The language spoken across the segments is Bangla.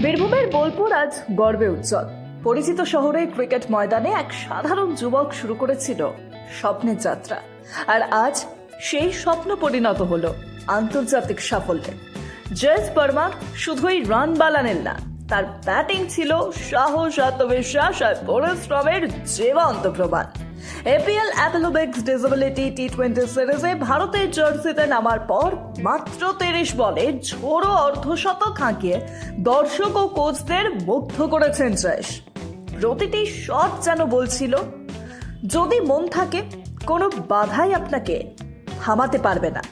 বীরভূমের বোলপুর আজ গর্বে উজ্জ্বল। পরিচিত শহরে ক্রিকেট ময়দানে এক সাধারণ যুবক শুরু করেছিল স্বপ্নের যাত্রা, আর আজ সেই স্বপ্ন পরিণত হলো আন্তর্জাতিক সাফল্যে। জয়েশ পরমার শুধুই রান বালানের না, তার ব্যাটিং ছিল সাহস, আত্মবিশ্বাস আর পরিশ্রমের জীবন্ত প্রমাণ। এপিএল অ্যাপেলোবেক্স ডিসেবিলিটি টি-20 সিরিজে ভারতের জার্সিতে নামার পর মাত্র 30 বলে ঝোড়ো অর্ধশতক হাঁকিয়ে দর্শক ও কোচদের মুগ্ধ করেছেন জয়েশ। প্রতিটি শট যেন বলছিল, যদি মন থাকে কোনো বাধাই আপনাকে থামাতে পারবে না।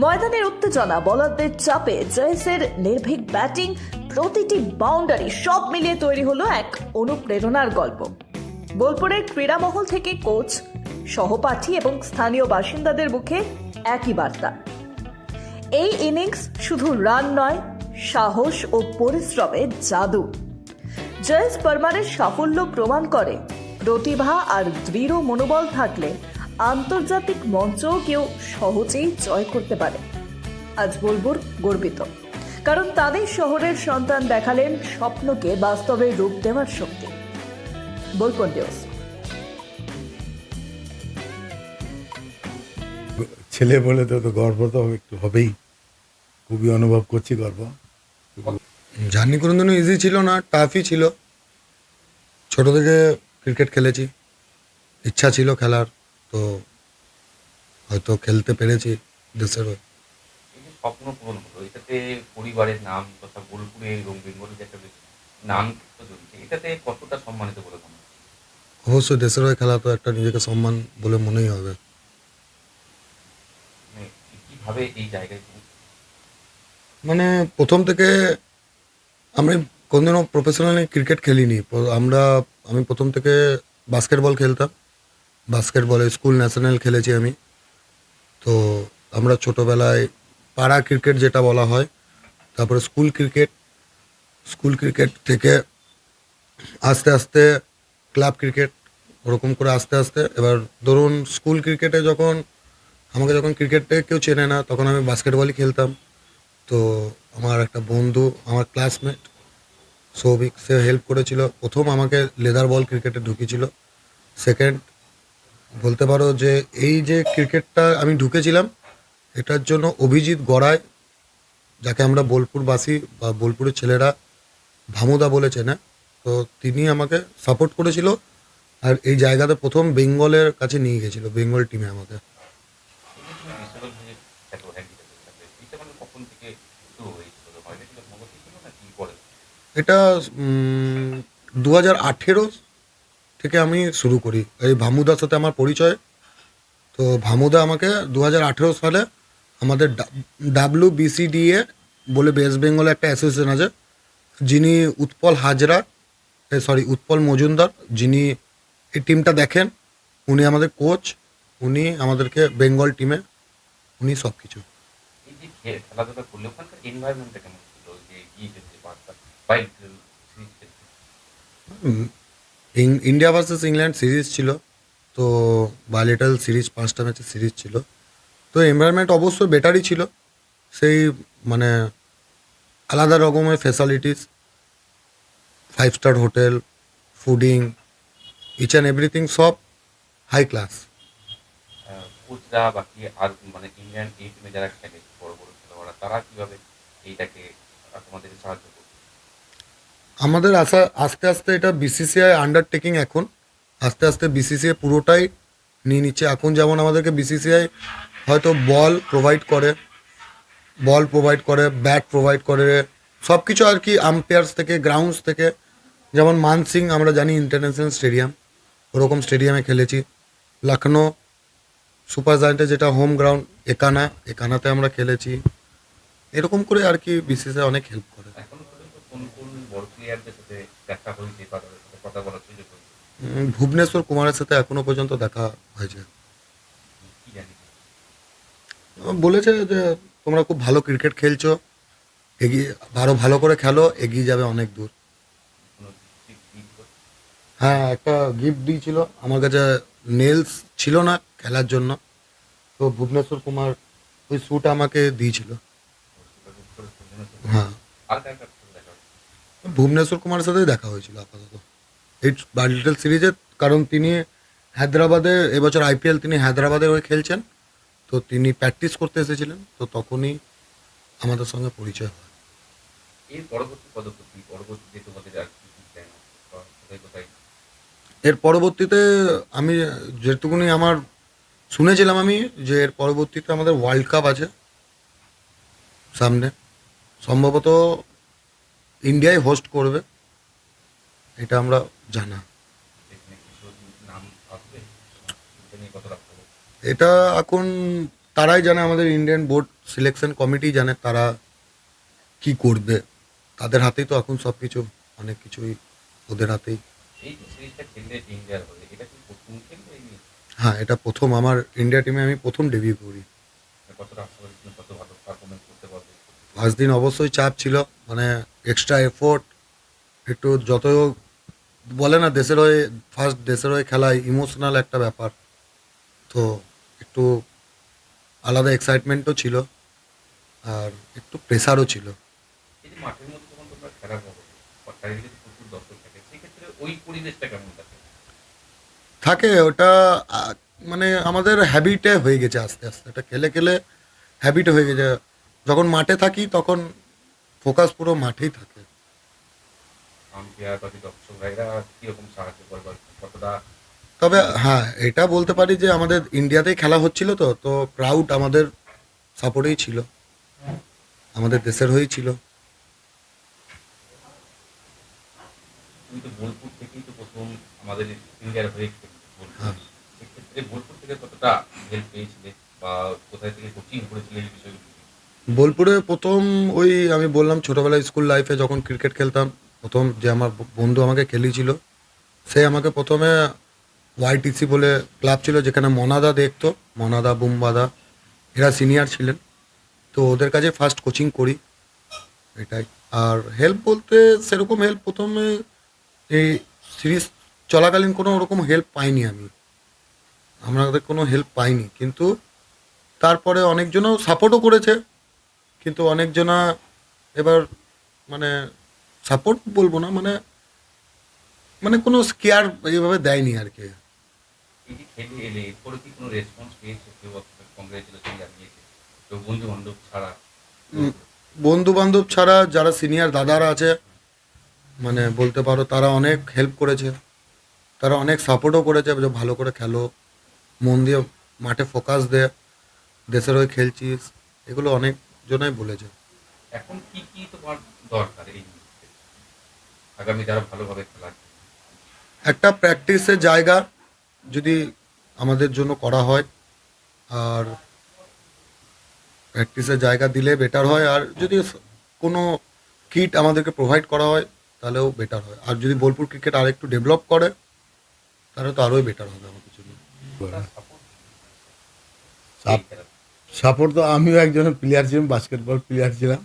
ময়দানের উত্তেজনা, বলারদের চাপে জয়েশের নির্ভীক ব্যাটিং, প্রতিটি বাউন্ডারি সব মিলিয়ে তৈরি হলো এক অনুপ্রেরণার গল্প। বোলপুরের ক্রীড়ামহল থেকে কোচ, সহপাঠী এবং স্থানীয় বাসিন্দাদের মুখে একই বার্তা, এই ইনিংস শুধু রান নয়, সাহস ও পরিশ্রমের জাদু। জয়েশ পরমারের সাফল্য প্রমাণ করে প্রতিভা আর দৃঢ় মনোবল থাকলে আন্তর্জাতিক মঞ্চও কেউ সহজেই জয় করতে পারে। আজ বোলপুর গর্বিত, কারণ তাদের শহরের সন্তান দেখালেন স্বপ্নকে বাস্তবে রূপ দেওয়ার শক্তি। বোলপুর নিউজ। ছেলে বলে তো গর্ব তো একটু হবেই, খুবই অনুভব করছি গর্ব। জার্নি কোনোদিনও ইজি ছিল না, টাফই ছিল। ছোট থেকে ক্রিকেট খেলেছি, ইচ্ছা ছিল খেলার, তো হয়তো খেলতে পেরেছি দেশের হয়ে। এই যে স্বপ্ন পূরণ হলো, এটাতে পরিবারের নাম তথা বোলপুরে এবং বেঙ্গলের যে একটা নাম জড়িত, এটাতে কতটা সম্মানিত বলে মনে হয়? অবশ্যই দেশের হয়ে খেলা তো একটা নিজেকে সম্মান বলে মনেই হবে। মানে কিভাবে এই জায়গায় মানে প্রথম থেকে আমি কোনোদিনও প্রফেশনালি ক্রিকেট খেলিনি। আমি প্রথম থেকে বাস্কেটবল খেলতাম। বাস্কেটবলে স্কুল ন্যাশনাল খেলেছি আমি। তো আমরা ছোটোবেলায় পাড়া ক্রিকেট যেটা বলা হয়, তারপরে স্কুল ক্রিকেট থেকে আস্তে আস্তে ক্লাব ক্রিকেট, ওরকম করে আস্তে আস্তে এবার ধরুন স্কুল ক্রিকেটে যখন ক্রিকেটে কেউ চেনে না, তখন আমি বাস্কেটবলই খেলতাম। তো আমার একটা বন্ধু, আমার ক্লাসমেট সৌভিক, সে হেল্প করেছিল। প্রথম আমাকে লেদার বল ক্রিকেটে ঢুকিয়েছিল। সেকেন্ড বলতে পারো যে এই যে ক্রিকেটটা আমি ঢুকেছিলাম, এটার জন্য অভিজিৎ গড়াই, যাকে আমরা বোলপুরবাসী বা বোলপুরের ছেলেরা ভামুদা বলে চেনে, তো তিনি আমাকে সাপোর্ট করেছিল। আর এই জায়গাতে প্রথম বেঙ্গলের কাছে নিয়ে গেছিল, বেঙ্গল টিমে আমাকে। কখন থেকে শুরু হয়েছিল? নাকি পরে? এটা 2018 থেকে আমি শুরু করি। এই ভামুদার সাথে আমার পরিচয়। তো ভামুদা আমাকে 2018 সালে আমাদের WBCDA বলে ওয়েস্ট বেঙ্গলে একটা অ্যাসোসিয়েশন আছে, যিনি উৎপল মজুমদার, যিনি এই টিমটা দেখেন, উনি আমাদের কোচ, উনি আমাদেরকে বেঙ্গল টিমে, উনি সব কিছু। এই যে খেলাধুলা করলে ওখানকার এনভায়রনমেন্টটা কেমন ছিল? যে গিয়ে যেতে পারতাম বাইক সিরিজ খেলতে? ইন্ডিয়া ভার্সেস ইংল্যান্ড সিরিজ ছিল, তো বায়োলেটাল সিরিজ, 5টা ম্যাচের সিরিজ ছিল। তো এনভায়রনমেন্ট অবশ্যই বেটারই ছিল, সেই মানে আলাদা রকমের facilities, 5 star hotel, fooding, each and everything সব হাই ক্লাস। কোচরা বাকি আর মানে ইন্ডিয়ান এই টিমে যারা খেলে, বড় বড় খেলোয়াড়রা, তারা কিভাবে এইটাকে তোমাদের সাহায্য করবে? আমাদের আস্তে আস্তে এটা বিসিসিআই আন্ডারটেকিং। এখন আস্তে আস্তে বিসিসিআই পুরোটাই নিয়ে নিচ্ছে। এখন যেমন আমাদেরকে বিসিসিআই হয়তো বল প্রোভাইড করে, ব্যাট প্রোভাইড করে, সব কিছু আর কি, আম্পায়ার্স থেকে, গ্রাউন্ডস থেকে। যেমন মানসিং আমরা জানি ইন্টারন্যাশনাল স্টেডিয়াম, ওরকম স্টেডিয়ামে খেলেছি। লখনৌ সুপার জায়েন্টে যেটা হোম গ্রাউন্ড, একানাতে আমরা খেলেছি। এরকম করে আর কি বিসিসিআই অনেক হেল্প করে। এখনো পর্যন্ত কোন কোন বড় প্লেয়ারদের সাথে দেখা হয়েছে বা তাদের সাথে কথা বলার সুযোগ হয়েছে? ভুবনেশ্বর কুমারের সাথে এখনো পর্যন্ত দেখা হয়েছে। কি জানি বলেছে যে তোমরা খুব ভালো ক্রিকেট খেলছো, এগিয়ে আরো ভালো করে খেলো, এগিয়ে যাবে অনেক দূর। কোনো দিক হ্যাঁ, একটা গিফট দিয়েছিল। আমার কাছে নেলস ছিল না খেলার জন্য, তো ভুবনেশ্বর কুমার ওই শ্যুটা আমাকে দিয়েছিল। হ্যাঁ, আর কার কার সাথে দেখা হয়েছে? ভুবনেশ্বর কুমারের সাথেই দেখা হয়েছিল আপাতত এই লিটল সিরিজে, কারণ তিনি হায়দ্রাবাদে এবছর আইপিএল তিনি হায়দ্রাবাদে হয়ে খেলছেন, তো তিনি প্র্যাকটিস করতে এসেছিলেন, তো তখনই আমাদের সঙ্গে পরিচয় হয়। এর পরবর্তী পদক্ষেপ কি? পরবর্তীতে তোমাদের আর কি কি প্ল্যান আছে বা কোথায় কোথায়? এর পরবর্তীতে আমি যেটুকুনি আমার শুনেছিলাম আমি যে এর পরবর্তীতে আমাদের ওয়ার্ল্ড কাপ আছে সামনে, সম্ভবত ইন্ডিয়াই হোস্ট করবে, এটা আমরা জানা। এখানে কিছু নাম আসবে, এটা নিয়ে কতটা খবর? এটা এখন তারাই জানে, আমাদের ইন্ডিয়ান বোর্ড সিলেকশন কমিটি জানে তারা কি করবে, তাদের হাতেই তো এখন সব কিছু, অনেক কিছুই ওদের হাতেই। এই যে সিরিজটা খেললে ইন্ডিয়ার হলে, এটা কি প্রথম খেলবে এই নিয়ে? হ্যাঁ, এটা প্রথম আমার ইন্ডিয়া টিমে আমি প্রথম ডেবিউ করি। কতটা আশাবাদী ছিল, কত ভালো পারফরমেন্স করতে পারবে? ফার্স্ট দিন অবশ্যই চাপ ছিল, মানে এক্সট্রা এফোর্ট, একটু যত বলে না দেশের হয়ে, ফার্স্ট দেশের হয়ে খেলায় ইমোশনাল একটা ব্যাপার, তো একটু আলাদা এক্সাইটমেন্টও ছিল আর একটু প্রেসারও ছিল। এই যে মাঠের মধ্যে যখন তোমরা খেলা করো, চারিদিকে তো প্রচুর দর্শক থাকে, সেক্ষেত্রে ওই পরিবেশটা কেমন থাকে? থাকে ওটা মানে আমাদের হ্যাবিটে হয়ে গেছে আস্তে আস্তে, এটা খেলে খেলে হ্যাবিট হয়ে গেছে। যখন মাঠে থাকি তখন ফোকাস পুরো মাঠেই থাকে। আম্পায়ার বা দর্শক ভাইরা কিরকম সাহায্য করবে, কতটা? তবে হ্যাঁ, এটা বলতে পারি যে আমাদের ইন্ডিয়াতেই খেলা হচ্ছিল, তো তো ক্রাউড আমাদের সাপোর্টেই ছিল, আমাদের দেশের হয়েই ছিল। তুমি তো বোলপুর থেকেই তো প্রথম আমাদের ইন্ডিয়ার হয়ে খেলতে, হ্যাঁ। সেক্ষেত্রে বোলপুর থেকে কতটা হেল্প পেয়েছিলে বা কোথায় থেকে কোচিং করেছিলে এই বিষয়গুলো? বোলপুরে প্রথম ওই আমি বললাম ছোটোবেলায় স্কুল লাইফে যখন ক্রিকেট খেলতাম, প্রথম যে আমার বন্ধু আমাকে খেলিয়েছিল, সে আমাকে প্রথমে ওয়াইটিসি বলে ক্লাব ছিল যেখানে মনাদা দেখতো, মনাদা বুমবাদা এরা সিনিয়র ছিলেন, তো ওদের কাছে ফার্স্ট কোচিং করি এটাই। আর হেল্প বলতে সেরকম হেল্প প্রথমে এই সিরিজ চলাকালীন কোনো ওরকম হেল্প পাইনি আমি, আমাদের কোনো হেল্প পাইনি, কিন্তু তারপরে অনেকজনও সাপোর্টও করেছে, কিন্তু অনেকজনা এবার মানে সাপোর্ট বলবো না, মানে মানে কোনো কেয়ার এইভাবে দেয়নি আর কি। এই যে খেলে এলে এরপরে কি কোনো রেসপন্স পেয়েছে, কেউ কংগ্রেচুলেশন জানিয়েছে, কেউ বন্ধু বান্ধব ছাড়া? বন্ধু বান্ধব ছাড়া যারা সিনিয়র দাদারা আছে, মানে বলতে পারো তারা অনেক হেল্প করেছে, তারা অনেক সাপোর্টও করেছে যে ভালো করে খেলো, মন দিয়ে মাঠে ফোকাস দে, দেশের হয়ে খেলছিস, এগুলো অনেক জনাই বলেছে। এখন কি কি তোমার দরকার এই মুহূর্তে, আগামী যারা ভালোভাবে খেলা? একটা প্র্যাকটিসের জায়গা যদি আমাদের জন্য করা হয়, আর প্র্যাকটিসের জায়গা দিলে বেটার হয়, আর যদি কোনো কিট আমাদেরকে প্রোভাইড করা হয় তাহলেও বেটার হয়, আর যদি বোলপুর ক্রিকেট আর একটু ডেভেলপ করে তাহলে তো আরোই বেটার হবে আমাদের জন্য। সাপোর্ট তো আমিও একজন প্লেয়ার ছিলাম, বাস্কেটবল প্লেয়ার ছিলাম,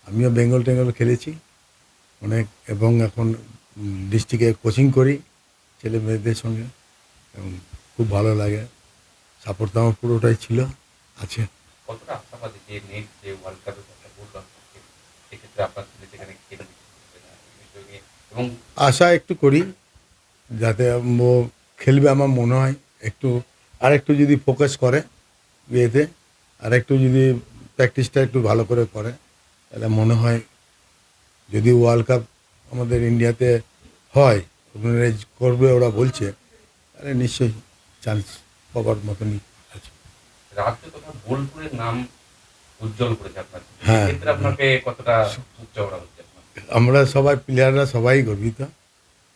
আমিও বেঙ্গল টেঙ্গল খেলেছি অনেক, এবং এখন ডিস্ট্রিক্টে কোচিং করি ছেলে মেয়েদের সঙ্গে, এবং খুব ভালো লাগে। সাপোর্ট তো আমার পুরোটাই ছিল, আছে। কতটা আশাবাদী যে নেক্সট যে ওয়ার্ল্ড কাপের কথা বললাম, সেক্ষেত্রে আপনার ছেলে সেখানে খেলে দিতে পারবে না এই বিষয় নিয়ে, এবং আশা একটু করি যাতে ও খেলবে, আমার মনে হয় একটু আর একটু যদি ফোকাস করে বিয়েতে, আর একটু যদি প্র্যাকটিসটা একটু ভালো করে করে, তাহলে মনে হয় যদি ওয়ার্ল্ড কাপ আমাদের ইন্ডিয়াতে হয়, অর্গানাইজ করবে ওরা বলছে, তাহলে নিশ্চয়ই চান্স পাওয়ার মতনই আছে। রাজ্য তথা বোলপুরের নাম উজ্জ্বল করেছে আপনার, হ্যাঁ। ক্ষেত্রে আপনাকে কতটা উচ্চাবড়া হচ্ছে আপনার? আমরা সবাই প্লেয়াররা সবাই গর্বিত,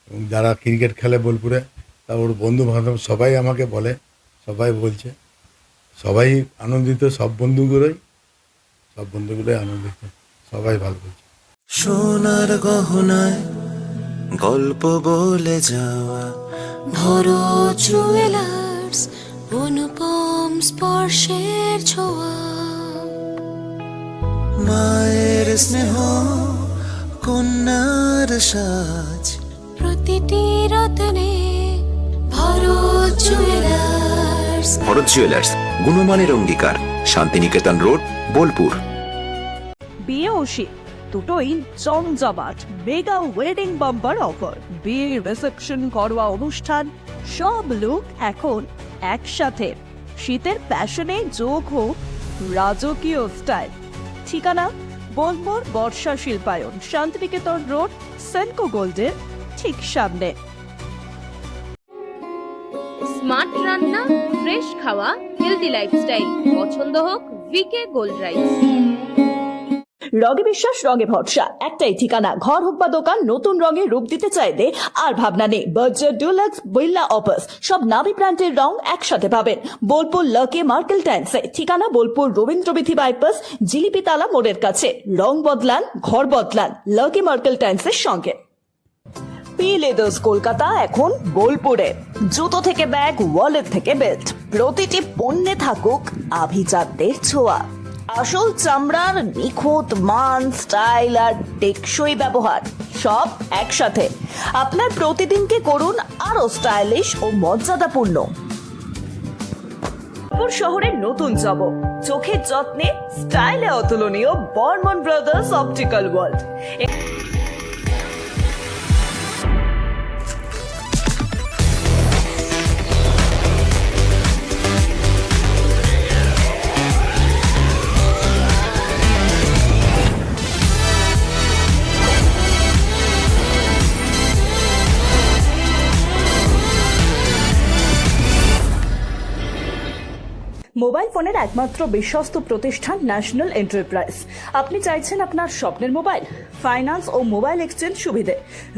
এবং যারা ক্রিকেট খেলে বোলপুরে, তা ওর বন্ধু বান্ধব সবাই আমাকে বলে, সবাই বলছে, সবাই আনন্দিত, সব বন্ধুগুলোই আনন্দিত, সবাই ভালো বলছে। সোনার গহনায় গল্প বলে যাওয়া ভরো জুয়েলার্স, অনুপম স্পর্শের ছোঁয়া, মায়ের স্নেহ কন্যার সাজ, প্রতিটি রত্নে ভরো জুয়েলার্স। ভরত জুয়েলার্স, গুণমানের অঙ্গীকার, শান্তিনিকেতন রোড, বোলপুর। বিএওসি দুটোই জমজমাট মেগা ওয়েডিং বাম্পার অফার। বিয়ে, রিসেপশন, ঘরোয়া অনুষ্ঠান, সব লুক এখন একসাথে। শীতের প্যাশনে যোগ হোক রাজকীয় স্টাইল। ঠিকানা বোলপুর বর্ষা শিল্পায়ন, শান্তিনিকেতন রোড, সেনকো গোল্ডের ঠিক সামনে। স্মার্ট রান্না, ফ্রেশ খাওয়া, হেলদি লাইফস্টাইল, পছন্দ হোক ভিকে গোল্ড রাইস। রঙে বিশ্বাস, রঙে ভরসা, একটাই ঠিকানা। ঘর হোক বা দোকান, নতুন রঙে রূপ দিতে চাইলে আর ভাবনা নেই। বার্জার, ডুলাক্স, বিল্লা, অপাস সব নামি ব্র্যান্ডের রং একসাথে পাবেন বোলপুর লাকি মার্কেল টাইন্সে। ঠিকানা বোলপুর রবীন্দ্রবিথি বাইপাস, জিলিপিতালা মোড়ের কাছে। রং বদলান, ঘর বদলান লাকি মার্কেল টাইন্সের সঙ্গে। পি লেদার্স কলকাতা এখন বোলপুরে। জুতো থেকে ব্যাগ, ওয়ালেট থেকে বেল্ট, প্রতিটি পণ্যে থাকুক আভিজাত্যের ছোঁয়া। আসল চামড়ার নিখুঁত মান, স্টাইল আর টেকসই ব্যবহার সব একসাথে। আপনার প্রতিদিনকে করুন আরো স্টাইলিশ ও মর্যাদাপূর্ণ। বোলপুর শহরের নতুন চমক, চোখের যত্নে স্টাইলে অতুলনীয় Barman brothers optical world. Mobile ফোনের একমাত্র বিশ্বস্ত প্রতিষ্ঠান ন্যাশনাল এন্টারপ্রাইজ। আপনি চাইছেন আপনার স্বপ্নের মোবাইল, ফাইন্যান্স ও মোবাইল এক্সচেঞ্জ সুবিধে,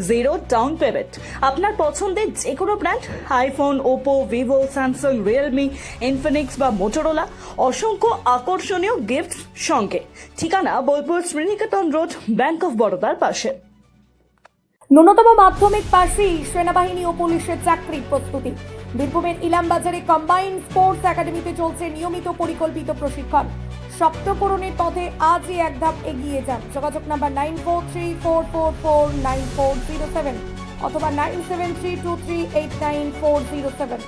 জিরো ডাউন পেমেন্ট, আপনার পছন্দের যে কোনো brand, iPhone, Oppo, Vivo, Samsung, Realme, Infinix বা মোটরোলা, অসংখ্য আকর্ষণীয় গিফট সঙ্গে। ঠিকানা Bolpur Sriniketan road, bank of বরোদার পাশে। ন্যূনতম মাধ্যমিক পাশেই সেনাবাহিনী ও পুলিশের চাকরির প্রস্তুতি। বীরভূমের ইলামবাজারে কম্বাইন্ড স্পোর্টস একাডেমিতে চলছে নিয়মিত পরিকল্পিত প্রশিক্ষণ। সপ্তপূরণের পথে আজই এক ধাপ এগিয়ে যান। যোগাযোগ নাম্বার 9434449407 অথবা 9732389407।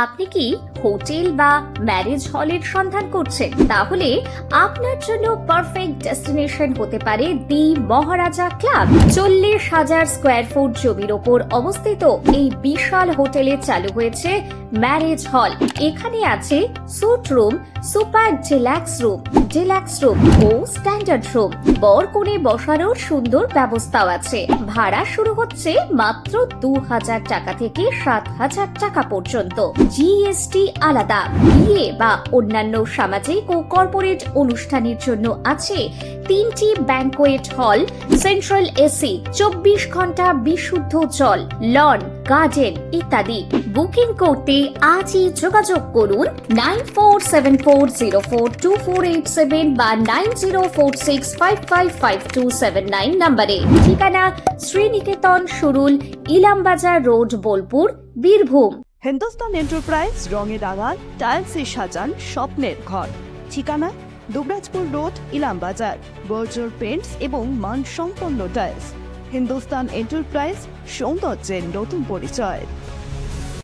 আপনি কি হোটেল বা ম্যারেজ হলের সন্ধান করছেন? তাহলে আপনার জন্য পারফেক্ট ডেস্টিনেশন হতে পারে দি মহারাজা ক্লাব। 40,000 স্কোয়ার ফুট জমির ওপর অবস্থিত এই বিশাল হোটেলে চালু হয়েছে ম্যারেজ হল। এখানে আছে suite room, super deluxe room ও স্ট্যান্ডার্ড রুম। বর কনে বসানোর সুন্দর ব্যবস্থাও আছে। ভাড়া শুরু হচ্ছে মাত্র 2,000 টাকা থেকে 7,000 টাকা পর্যন্ত। জিএসটি আলাদা। বিয়ে বা অন্যান্য সামাজিক ও কর্পোরেট অনুষ্ঠানের জন্য আছে 3টি ব্যাংকোয়েট হল, সেন্ট্রাল এসি, 24 ঘন্টা বিশুদ্ধ জল, লন, গার্ডেন ইত্যাদি। বুকিং করতে আজই যোগাযোগ করুন 9474042487 বা 9046555279 নম্বরে। ঠিকানা শ্রীনিকেতন সুরুল, ইলামবাজার রোড, বোলপুর, বীরভূম। হিন্দুস্তান এন্টারপ্রাইজ রঙে রাঙান, টাইলসে সাজান স্বপ্নের ঘর। ঠিকানা দুবরাজপুর রোড, ইলামবাজার। বর্জার পেন্টস এবং মানসম্পন্ন টাইলস। হিন্দুস্তান এন্টারপ্রাইজ, সৌন্দর্যের নতুন পরিচয়।